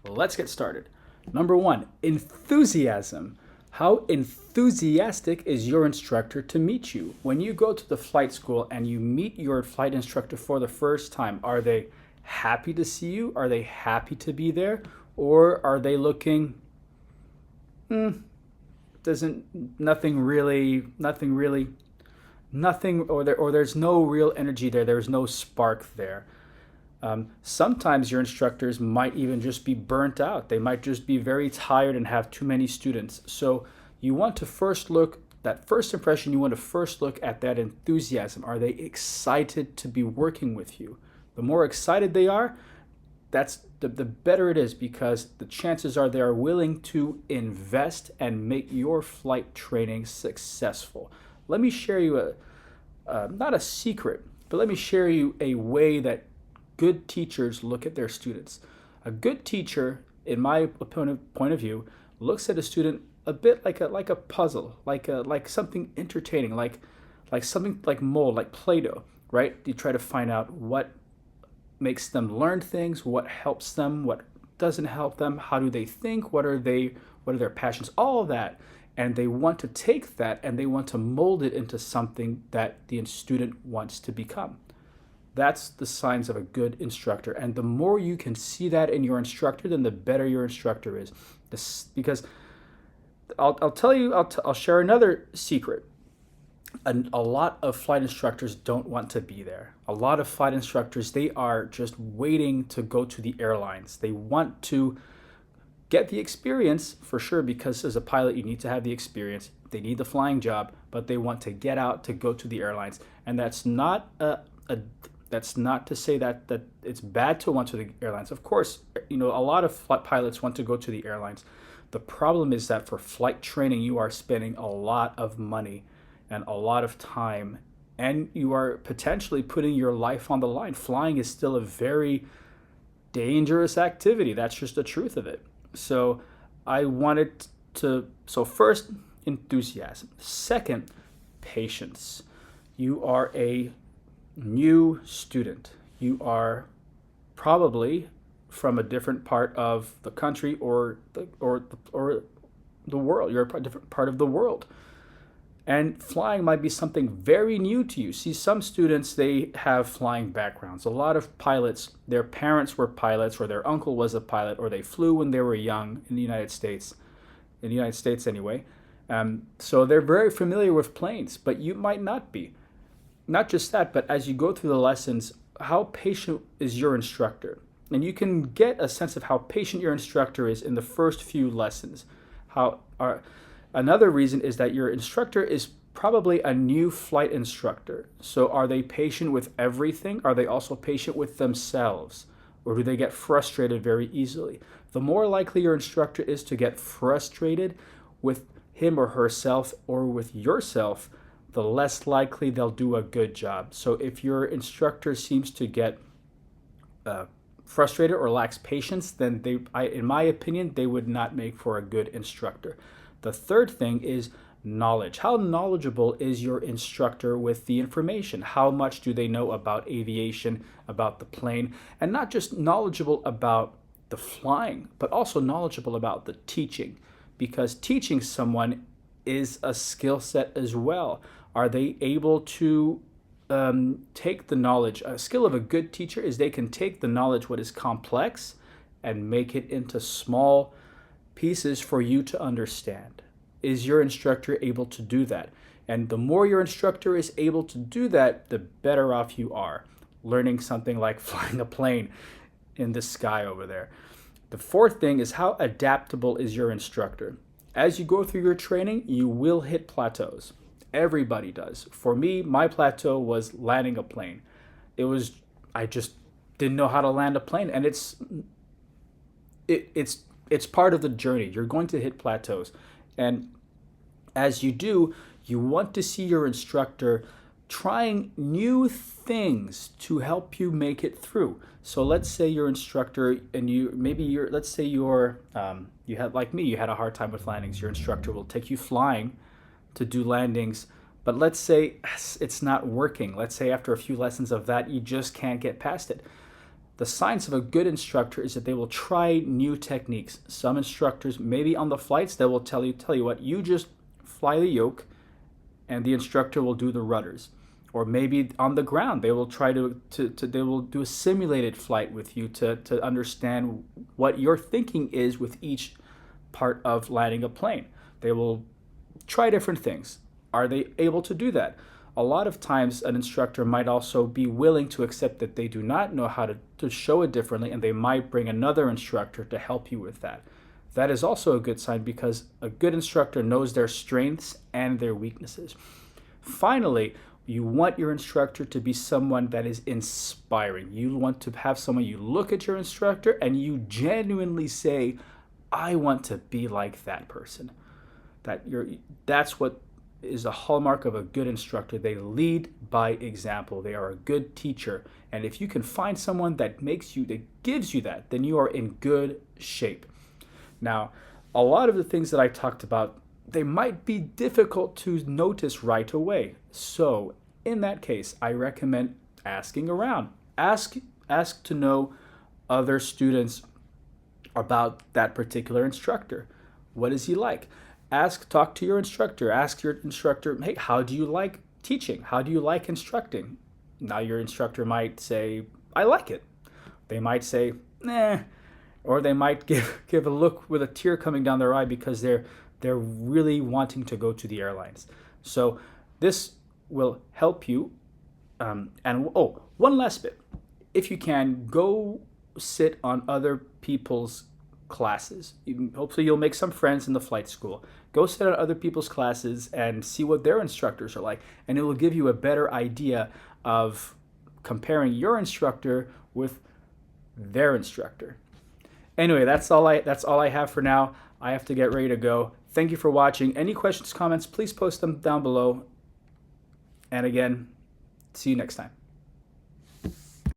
Let's get started. Number one, enthusiasm. How enthusiastic is your instructor to meet you? When you go to the flight school and you meet your flight instructor for the first time, are they happy to see you? Are they happy to be there? Or are they looking, doesn't, nothing really, nothing, or there's no real energy there, there's no spark there. Sometimes your instructors might even just be burnt out. They might just be very tired and have too many students. So you want to first look, that first impression, you want to first look at that enthusiasm. Are they excited to be working with you? The more excited they are, that's the better it is, because the chances are they are willing to invest and make your flight training successful. Let me share you not a secret, but let me share you a way that good teachers look at their students. A good teacher, in my point of view, looks at a student a bit like a puzzle, like something entertaining, like something like mold, like Play-Doh, right? You try to find out what makes them learn things, what helps them, what doesn't help them, how do they think, what are their passions, all of that. And they want to take that and they want to mold it into something that the student wants to become. That's the signs of a good instructor. And the more you can see that in your instructor, then the better your instructor is. Because I'll tell you, I'll share another secret. A lot of flight instructors don't want to be there. A lot of flight instructors, they are just waiting to go to the airlines. They want to get the experience for sure, because as a pilot, you need to have the experience. They need the flying job, but they want to get out to go to the airlines. And that's not that's not to say that it's bad to want to the airlines. Of course, a lot of flight pilots want to go to the airlines. The problem is that for flight training, you are spending a lot of money and a lot of time, and you are potentially putting your life on the line. Flying is still a very dangerous activity. That's just the truth of it. So so first, enthusiasm. Second, patience. You are a new student. You are probably from a different part of the country or the world. You're a different part of the world. And flying might be something very new to you. See, some students, they have flying backgrounds. A lot of pilots, their parents were pilots, or their uncle was a pilot, or they flew when they were young in the United States anyway. So they're very familiar with planes, but you might not be. Not just that, but as you go through the lessons, how patient is your instructor? And you can get a sense of how patient your instructor is in the first few lessons. Another reason is that your instructor is probably a new flight instructor. So are they patient with everything? Are they also patient with themselves? Or do they get frustrated very easily? The more likely your instructor is to get frustrated with him or herself or with yourself, the less likely they'll do a good job. So if your instructor seems to get frustrated or lacks patience, then in my opinion, they would not make for a good instructor. The third thing is knowledge. How knowledgeable is your instructor with the information? How much do they know about aviation, about the plane? And not just knowledgeable about the flying, but also knowledgeable about the teaching. Because teaching someone is a skill set as well. Are they able to take the knowledge? A skill of a good teacher is they can take the knowledge, what is complex, and make it into small pieces for you to understand. Is your instructor able to do that? And the more your instructor is able to do that, the better off you are learning something like flying a plane in the sky over there. The fourth thing is, how adaptable is your instructor? As you go through your training, you will hit plateaus. Everybody does. For me, my plateau was landing a plane. I just didn't know how to land a plane, and it's part of the journey. You're going to hit plateaus. And as you do, you want to see your instructor trying new things to help you make it through. So let's say your instructor, and you had, like me, you had a hard time with landings. Your instructor will take you flying to do landings, but let's say it's not working. Let's say after a few lessons of that, you just can't get past it. The signs of a good instructor is that they will try new techniques. Some instructors, maybe on the flights, they will tell you what, you just fly the yoke and the instructor will do the rudders. Or maybe on the ground, they will try they will do a simulated flight with you to understand what your thinking is with each part of landing a plane. They will try different things. Are they able to do that? A lot of times an instructor might also be willing to accept that they do not know how to show it differently, and they might bring another instructor to help you with that. That is also a good sign because a good instructor knows their strengths and their weaknesses. Finally, you want your instructor to be someone that is inspiring. You want to have someone, you look at your instructor and you genuinely say, I want to be like that person. That's what is a hallmark of a good instructor. They lead by example. They are a good teacher. And if you can find someone that gives you that, then you are in good shape. Now, a lot of the things that I talked about, they might be difficult to notice right away. So in that case, I recommend asking around. Ask to know other students about that particular instructor. What is he like? Talk to your instructor. Ask your instructor, hey, how do you like teaching? How do you like instructing? Now your instructor might say, I like it. They might say, nah. Or they might give a look with a tear coming down their eye because they're really wanting to go to the airlines. So this will help you. One last bit. If you can, go sit on other people's classes. Hopefully you'll make some friends in the flight school. Go sit on other people's classes and see what their instructors are like, and it will give you a better idea of comparing your instructor with their instructor. Anyway, that's all I have for now. I have to get ready to go. Thank you for watching. Any questions, comments, please post them down below. And again, see you next time.